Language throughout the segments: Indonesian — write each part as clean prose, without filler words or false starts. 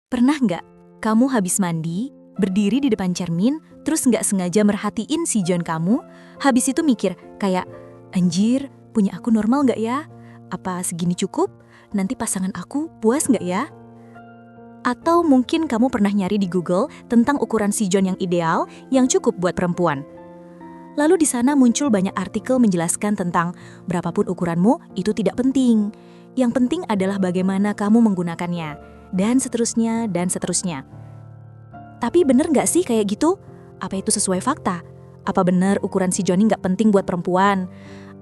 Pernah nggak kamu habis mandi, berdiri di depan cermin, terus nggak sengaja merhatiin si John kamu, habis itu mikir kayak, anjir, punya aku normal nggak ya? Apa segini cukup? Nanti pasangan aku puas nggak ya? Atau mungkin kamu pernah nyari di Google tentang ukuran si John yang ideal, yang cukup buat perempuan. Lalu di sana muncul banyak artikel menjelaskan tentang berapapun ukuranmu, itu tidak penting. Yang penting adalah bagaimana kamu menggunakannya, dan seterusnya, dan seterusnya. Tapi bener nggak sih kayak gitu? Apa itu sesuai fakta? Apa bener ukuran si Johnny nggak penting buat perempuan?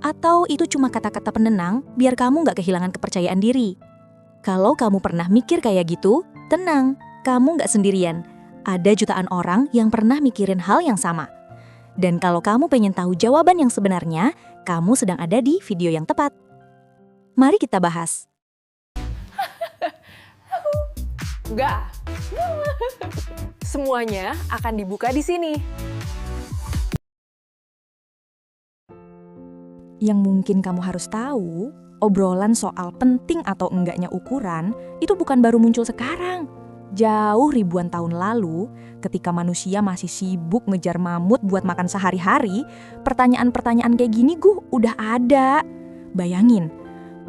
Atau itu cuma kata-kata penenang biar kamu nggak kehilangan kepercayaan diri? Kalau kamu pernah mikir kayak gitu, tenang, kamu nggak sendirian. Ada jutaan orang yang pernah mikirin hal yang sama. Dan kalau kamu pengen tahu jawaban yang sebenarnya, kamu sedang ada di video yang tepat. Mari kita bahas. Enggak. Semuanya akan dibuka di sini. Yang mungkin kamu harus tahu, obrolan soal penting atau enggaknya ukuran itu bukan baru muncul sekarang. Jauh ribuan tahun lalu, ketika manusia masih sibuk ngejar mamut buat makan sehari-hari, pertanyaan-pertanyaan kayak gini udah ada. Bayangin,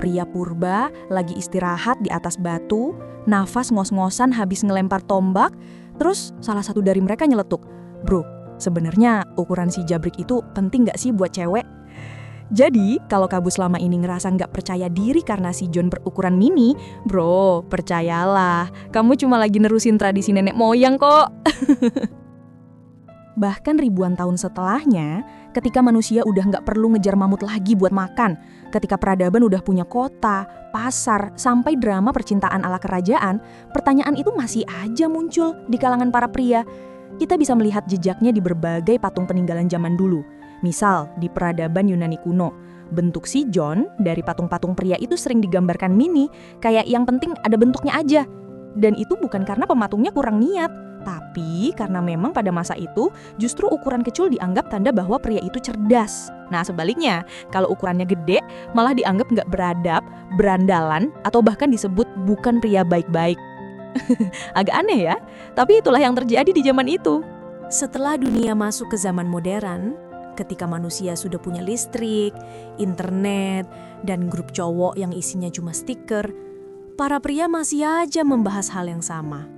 pria purba lagi istirahat di atas batu, nafas ngos-ngosan habis ngelempar tombak, terus salah satu dari mereka nyeletuk, "Bro, sebenarnya ukuran si jabrik itu penting nggak sih buat cewek?" Jadi, kalau kamu selama ini ngerasa nggak percaya diri karena si John berukuran mini, bro, percayalah, kamu cuma lagi nerusin tradisi nenek moyang kok. Bahkan ribuan tahun setelahnya, ketika manusia udah nggak perlu ngejar mamut lagi buat makan, ketika peradaban udah punya kota, pasar, sampai drama percintaan ala kerajaan, pertanyaan itu masih aja muncul di kalangan para pria. Kita bisa melihat jejaknya di berbagai patung peninggalan zaman dulu. Misal, di peradaban Yunani kuno, bentuk si John dari patung-patung pria itu sering digambarkan mini, kayak yang penting ada bentuknya aja. Dan itu bukan karena pematungnya kurang niat, tapi karena memang pada masa itu justru ukuran kecil dianggap tanda bahwa pria itu cerdas. Nah sebaliknya, kalau ukurannya gede malah dianggap nggak beradab, berandalan, atau bahkan disebut bukan pria baik-baik. Agak aneh ya, tapi itulah yang terjadi di zaman itu. Setelah dunia masuk ke zaman modern, ketika manusia sudah punya listrik, internet, dan grup cowok yang isinya cuma stiker, para pria masih aja membahas hal yang sama.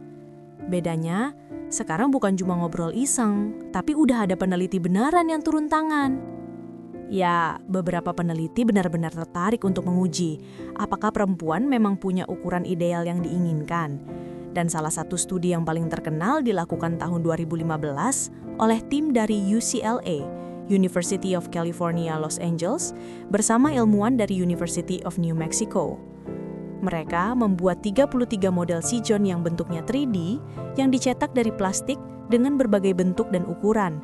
Bedanya, sekarang bukan cuma ngobrol iseng, tapi udah ada peneliti beneran yang turun tangan. Ya, beberapa peneliti benar-benar tertarik untuk menguji apakah perempuan memang punya ukuran ideal yang diinginkan. Dan salah satu studi yang paling terkenal dilakukan tahun 2015 oleh tim dari UCLA, University of California, Los Angeles, bersama ilmuwan dari University of New Mexico. Mereka membuat 33 model si John yang bentuknya 3D yang dicetak dari plastik dengan berbagai bentuk dan ukuran.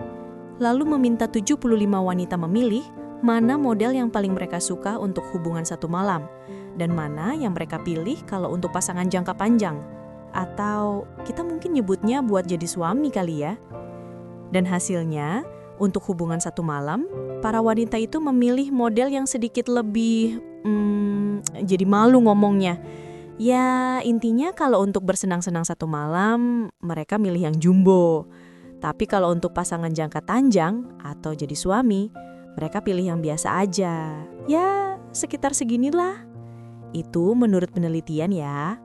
Lalu meminta 75 wanita memilih mana model yang paling mereka suka untuk hubungan satu malam, dan mana yang mereka pilih kalau untuk pasangan jangka panjang. Atau kita mungkin nyebutnya buat jadi suami kali ya. Dan hasilnya, untuk hubungan satu malam, para wanita itu memilih model yang sedikit lebih, jadi malu ngomongnya. Ya intinya kalau untuk bersenang-senang satu malam, mereka milih yang jumbo. Tapi kalau untuk pasangan jangka panjang atau jadi suami, mereka pilih yang biasa aja. Ya sekitar seginilah. Itu menurut penelitian ya.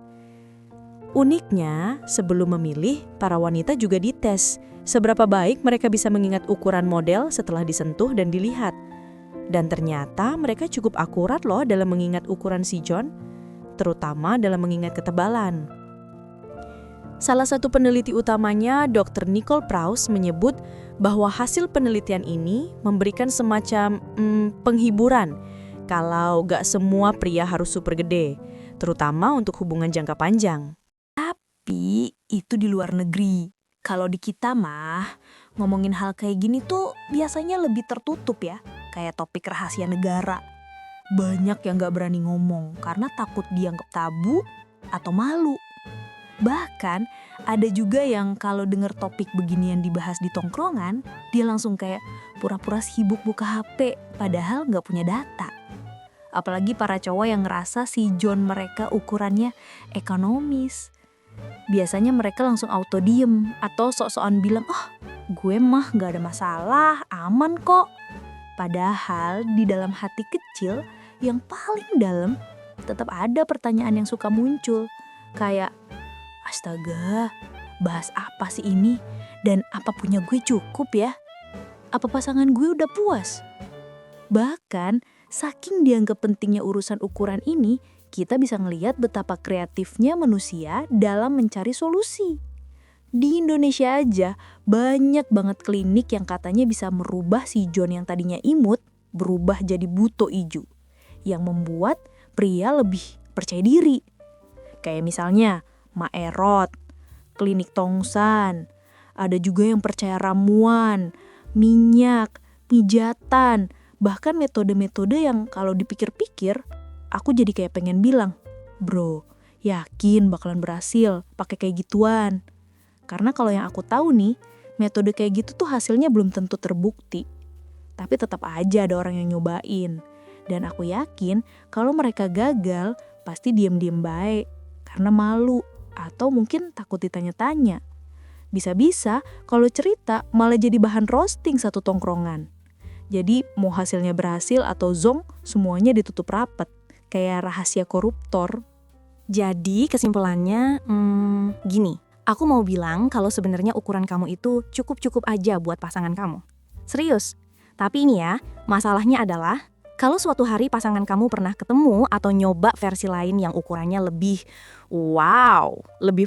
Uniknya, sebelum memilih, para wanita juga dites seberapa baik mereka bisa mengingat ukuran model setelah disentuh dan dilihat. Dan ternyata mereka cukup akurat loh dalam mengingat ukuran si John, terutama dalam mengingat ketebalan. Salah satu peneliti utamanya, Dr. Nicole Prause, menyebut bahwa hasil penelitian ini memberikan semacam penghiburan kalau gak semua pria harus super gede, terutama untuk hubungan jangka panjang. Tapi itu di luar negeri. Kalau di kita mah, ngomongin hal kayak gini tuh biasanya lebih tertutup ya. Kayak topik rahasia negara. Banyak yang gak berani ngomong karena takut dianggap tabu atau malu. Bahkan ada juga yang kalau denger topik beginian dibahas di tongkrongan, dia langsung kayak pura-pura sibuk buka HP padahal gak punya data. Apalagi para cowok yang ngerasa si John mereka ukurannya ekonomis. biasanya mereka langsung auto diem atau sok-sokan bilang, "Oh, gue mah gak ada masalah, aman kok." Padahal di dalam hati kecil yang paling dalam tetap ada pertanyaan yang suka muncul. Kayak, astaga, bahas apa sih ini? Dan apa punya gue cukup ya? Apa pasangan gue udah puas? Bahkan, saking dianggap pentingnya urusan ukuran ini, kita bisa ngelihat betapa kreatifnya manusia dalam mencari solusi. Di Indonesia aja, banyak banget klinik yang katanya bisa merubah si John yang tadinya imut, berubah jadi buto ijo. Yang membuat pria lebih percaya diri. Kayak misalnya, Maerot, klinik tongsan, ada juga yang percaya ramuan, minyak, pijatan, bahkan metode-metode yang kalau dipikir-pikir, aku jadi kayak pengen bilang, bro, yakin bakalan berhasil pakai kayak gituan. Karena kalau yang aku tahu nih, metode kayak gitu tuh hasilnya belum tentu terbukti. Tapi tetap aja ada orang yang nyobain. Dan aku yakin kalau mereka gagal, pasti diem-diem baik. Karena malu, atau mungkin takut ditanya-tanya. Bisa-bisa kalau cerita malah jadi bahan roasting satu tongkrongan. Jadi mau hasilnya berhasil atau zonk, semuanya ditutup rapat. Kayak rahasia koruptor. Jadi kesimpulannya, gini. Aku mau bilang kalau sebenarnya ukuran kamu itu cukup-cukup aja buat pasangan kamu. Serius. Tapi ini ya, masalahnya adalah kalau suatu hari pasangan kamu pernah ketemu atau nyoba versi lain yang ukurannya lebih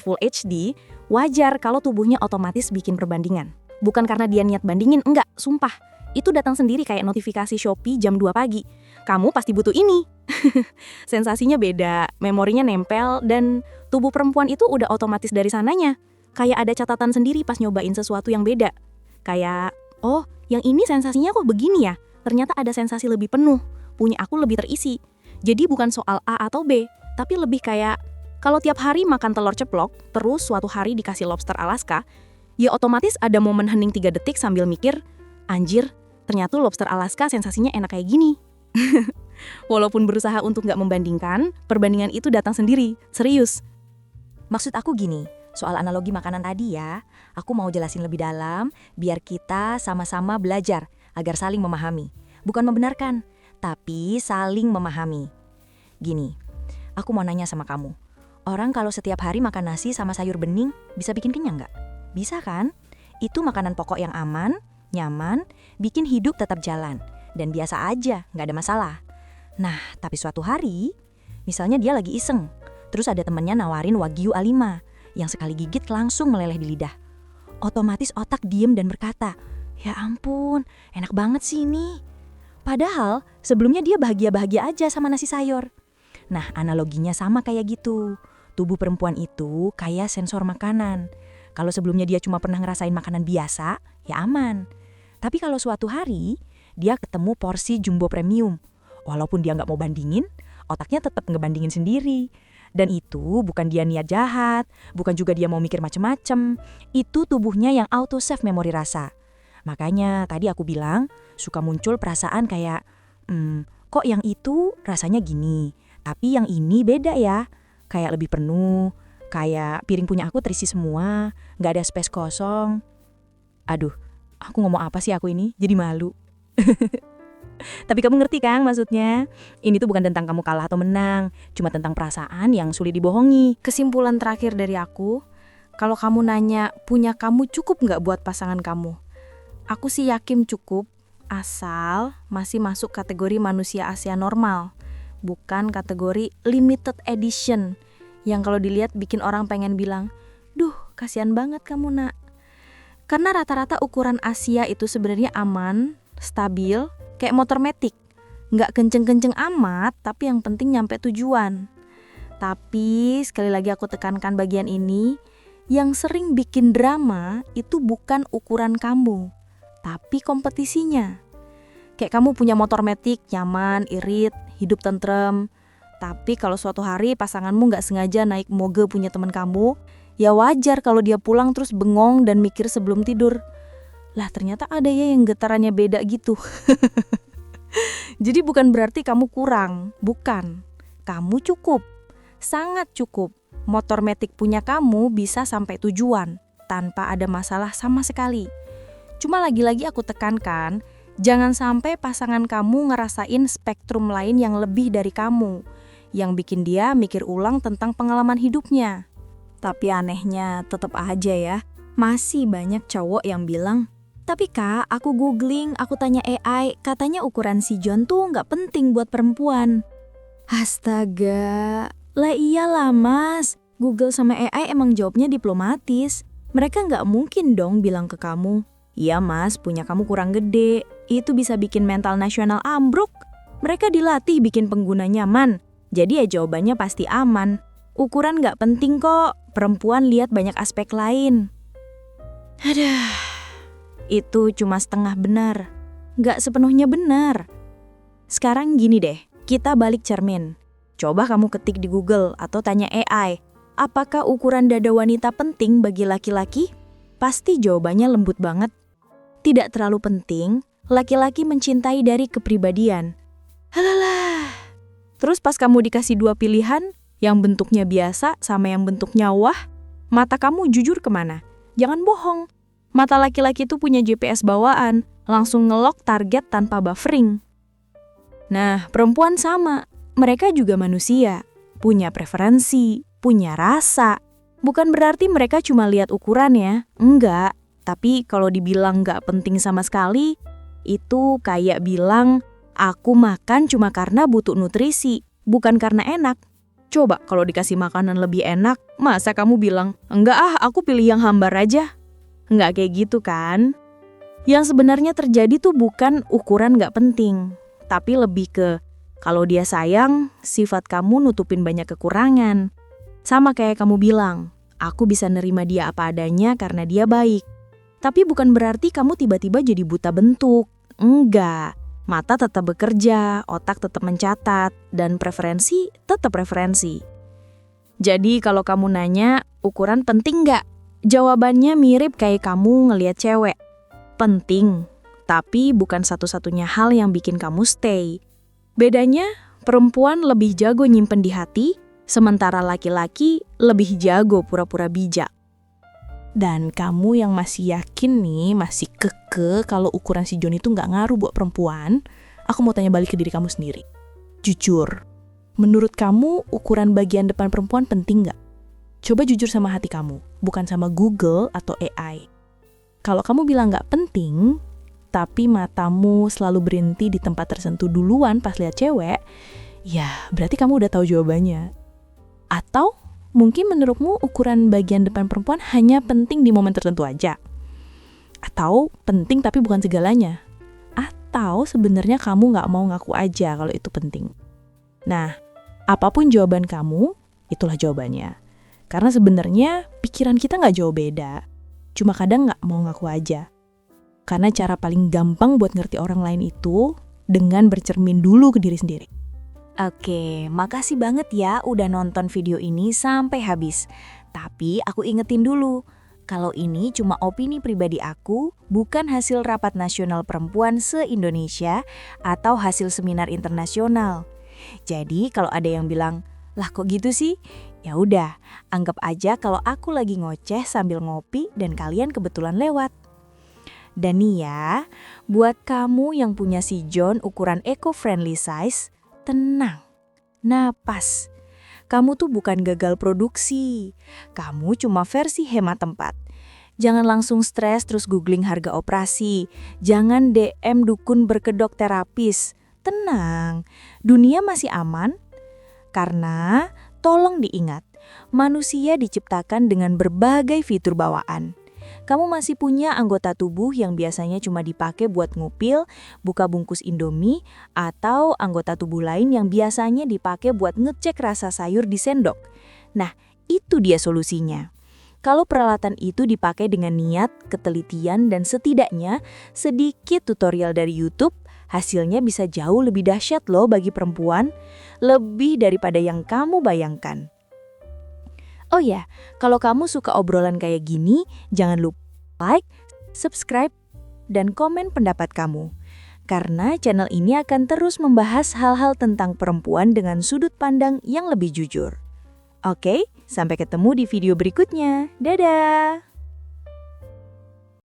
full HD, wajar kalau tubuhnya otomatis bikin perbandingan. Bukan karena dia niat bandingin, enggak, sumpah. Itu datang sendiri kayak notifikasi Shopee jam 2 pagi. Kamu pasti butuh ini. Sensasinya beda, memorinya nempel, dan tubuh perempuan itu udah otomatis dari sananya. Kayak ada catatan sendiri pas nyobain sesuatu yang beda. Kayak, oh, yang ini sensasinya kok begini ya? Ternyata ada sensasi lebih penuh, punya aku lebih terisi. Jadi bukan soal A atau B, tapi lebih kayak, kalau tiap hari makan telur ceplok, terus suatu hari dikasih lobster Alaska, ya otomatis ada momen hening 3 detik sambil mikir, anjir, ternyata lobster Alaska sensasinya enak kayak gini. Walaupun berusaha untuk gak membandingkan, perbandingan itu datang sendiri, serius. Maksud aku gini, soal analogi makanan tadi ya, aku mau jelasin lebih dalam biar kita sama-sama belajar agar saling memahami. Bukan membenarkan, tapi saling memahami. Gini, aku mau nanya sama kamu. Orang kalau setiap hari makan nasi sama sayur bening, bisa bikin kenyang gak? Bisa kan? Itu makanan pokok yang aman, nyaman, bikin hidup tetap jalan. Dan biasa aja, gak ada masalah. Nah, tapi suatu hari, misalnya dia lagi iseng, terus ada temennya nawarin Wagyu A5, yang sekali gigit langsung meleleh di lidah. Otomatis otak diem dan berkata, ya ampun, enak banget sih ini. Padahal, sebelumnya dia bahagia-bahagia aja sama nasi sayur. Nah, analoginya sama kayak gitu. Tubuh perempuan itu kayak sensor makanan. Kalau sebelumnya dia cuma pernah ngerasain makanan biasa, ya aman. Tapi kalau suatu hari, dia ketemu porsi jumbo premium. Walaupun dia nggak mau bandingin, otaknya tetap ngebandingin sendiri. Dan itu bukan dia niat jahat, bukan juga dia mau mikir macem-macem. Itu tubuhnya yang auto-save memori rasa. Makanya tadi aku bilang, suka muncul perasaan kayak, kok yang itu rasanya gini, tapi yang ini beda ya. Kayak lebih penuh, kayak piring punya aku terisi semua, nggak ada space kosong. Aduh, aku ngomong apa sih aku ini? Jadi malu. Tapi kamu ngerti kan maksudnya? Ini tuh bukan tentang kamu kalah atau menang, cuma tentang perasaan yang sulit dibohongi. Kesimpulan terakhir dari aku, kalau kamu nanya punya kamu cukup nggak buat pasangan kamu? Aku sih yakin cukup, asal masih masuk kategori manusia Asia normal, bukan kategori limited edition, yang kalau dilihat bikin orang pengen bilang, duh kasihan banget kamu nak. Karena rata-rata ukuran Asia itu sebenarnya aman, stabil, kayak motor matic. Nggak kenceng-kenceng amat, tapi yang penting nyampe tujuan. Tapi sekali lagi aku tekankan bagian ini, yang sering bikin drama itu bukan ukuran kamu, tapi kompetisinya. Kayak kamu punya motor matic, nyaman, irit, hidup tentrem. Tapi kalau suatu hari pasanganmu nggak sengaja naik moge punya teman kamu, ya wajar kalau dia pulang terus bengong dan mikir sebelum tidur. Lah ternyata ada ya yang getarannya beda gitu. Jadi bukan berarti kamu kurang, bukan. Kamu cukup, sangat cukup. motor metik punya kamu bisa sampai tujuan tanpa ada masalah sama sekali. Cuma lagi-lagi aku tekankan, jangan sampai pasangan kamu ngerasain spektrum lain yang lebih dari kamu, yang bikin dia mikir ulang tentang pengalaman hidupnya. Tapi anehnya tetap aja ya, masih banyak cowok yang bilang, tapi kak, aku googling, aku tanya AI, katanya ukuran si John tuh nggak penting buat perempuan. Astaga, lah iyalah mas, Google sama AI emang jawabnya diplomatis. Mereka nggak mungkin dong bilang ke kamu, iya mas, punya kamu kurang gede, itu bisa bikin mental nasional ambruk. Mereka dilatih bikin pengguna nyaman, jadi ya jawabannya pasti aman. Ukuran nggak penting kok, perempuan lihat banyak aspek lain. Aduh. Itu cuma setengah benar, nggak sepenuhnya benar. Sekarang gini deh, kita balik cermin. Coba kamu ketik di Google atau tanya AI, apakah ukuran dada wanita penting bagi laki-laki? Pasti jawabannya lembut banget. Tidak terlalu penting, laki-laki mencintai dari kepribadian. Halalah. Terus pas kamu dikasih 2 pilihan, yang bentuknya biasa sama yang bentuknya wah, mata kamu jujur kemana? Jangan bohong. Mata laki-laki itu punya GPS bawaan, langsung ngelok target tanpa buffering. Nah, perempuan sama. Mereka juga manusia, punya preferensi, punya rasa. Bukan berarti mereka cuma lihat ukuran ya, enggak. Tapi kalau dibilang nggak penting sama sekali, itu kayak bilang, aku makan cuma karena butuh nutrisi, bukan karena enak. Coba kalau dikasih makanan lebih enak, masa kamu bilang, enggak aku pilih yang hambar aja. Nggak kayak gitu kan? Yang sebenarnya terjadi tuh bukan ukuran nggak penting, tapi lebih ke kalau dia sayang, sifat kamu nutupin banyak kekurangan. Sama kayak kamu bilang, aku bisa nerima dia apa adanya karena dia baik. Tapi bukan berarti kamu tiba-tiba jadi buta bentuk. Enggak, mata tetap bekerja, otak tetap mencatat, dan preferensi tetap preferensi. Jadi kalau kamu nanya, ukuran penting nggak? Jawabannya mirip kayak kamu ngelihat cewek. Penting, tapi bukan satu-satunya hal yang bikin kamu stay. Bedanya, perempuan lebih jago nyimpen di hati, sementara laki-laki lebih jago pura-pura bijak. Dan kamu yang masih yakin nih, masih keke kalau ukuran si John itu nggak ngaruh buat perempuan, aku mau tanya balik ke diri kamu sendiri. Jujur, menurut kamu ukuran bagian depan perempuan penting nggak? Coba jujur sama hati kamu, bukan sama Google atau AI. Kalau kamu bilang nggak penting, tapi matamu selalu berhenti di tempat tersentuh duluan pas lihat cewek, ya berarti kamu udah tahu jawabannya. Atau mungkin menurutmu ukuran bagian depan perempuan hanya penting di momen tertentu aja. Atau penting tapi bukan segalanya. Atau sebenarnya kamu nggak mau ngaku aja kalau itu penting. Nah, apapun jawaban kamu, itulah jawabannya. Karena sebenarnya pikiran kita nggak jauh beda, cuma kadang nggak mau ngaku aja. Karena cara paling gampang buat ngerti orang lain itu dengan bercermin dulu ke diri sendiri. Oke, makasih banget ya udah nonton video ini sampai habis. Tapi aku ingetin dulu, kalau ini cuma opini pribadi aku, bukan hasil rapat nasional perempuan se-Indonesia atau hasil seminar internasional. Jadi kalau ada yang bilang, lah kok gitu sih? Ya udah, anggap aja kalau aku lagi ngoceh sambil ngopi dan kalian kebetulan lewat. Dan nih ya, buat kamu yang punya si John ukuran eco-friendly size, tenang, napas. Kamu tuh bukan gagal produksi, kamu cuma versi hemat tempat. Jangan langsung stres terus googling harga operasi, jangan DM dukun berkedok terapis. Tenang, dunia masih aman. Karena tolong diingat, manusia diciptakan dengan berbagai fitur bawaan. Kamu masih punya anggota tubuh yang biasanya cuma dipakai buat ngupil, buka bungkus Indomie, atau anggota tubuh lain yang biasanya dipakai buat ngecek rasa sayur di sendok. Nah, itu dia solusinya. Kalau peralatan itu dipakai dengan niat, ketelitian, dan setidaknya sedikit tutorial dari YouTube, hasilnya bisa jauh lebih dahsyat loh bagi perempuan, lebih daripada yang kamu bayangkan. Oh ya, kalau kamu suka obrolan kayak gini, jangan lupa like, subscribe, dan komen pendapat kamu. Karena channel ini akan terus membahas hal-hal tentang perempuan dengan sudut pandang yang lebih jujur. Oke, Sampai ketemu di video berikutnya. Dadah!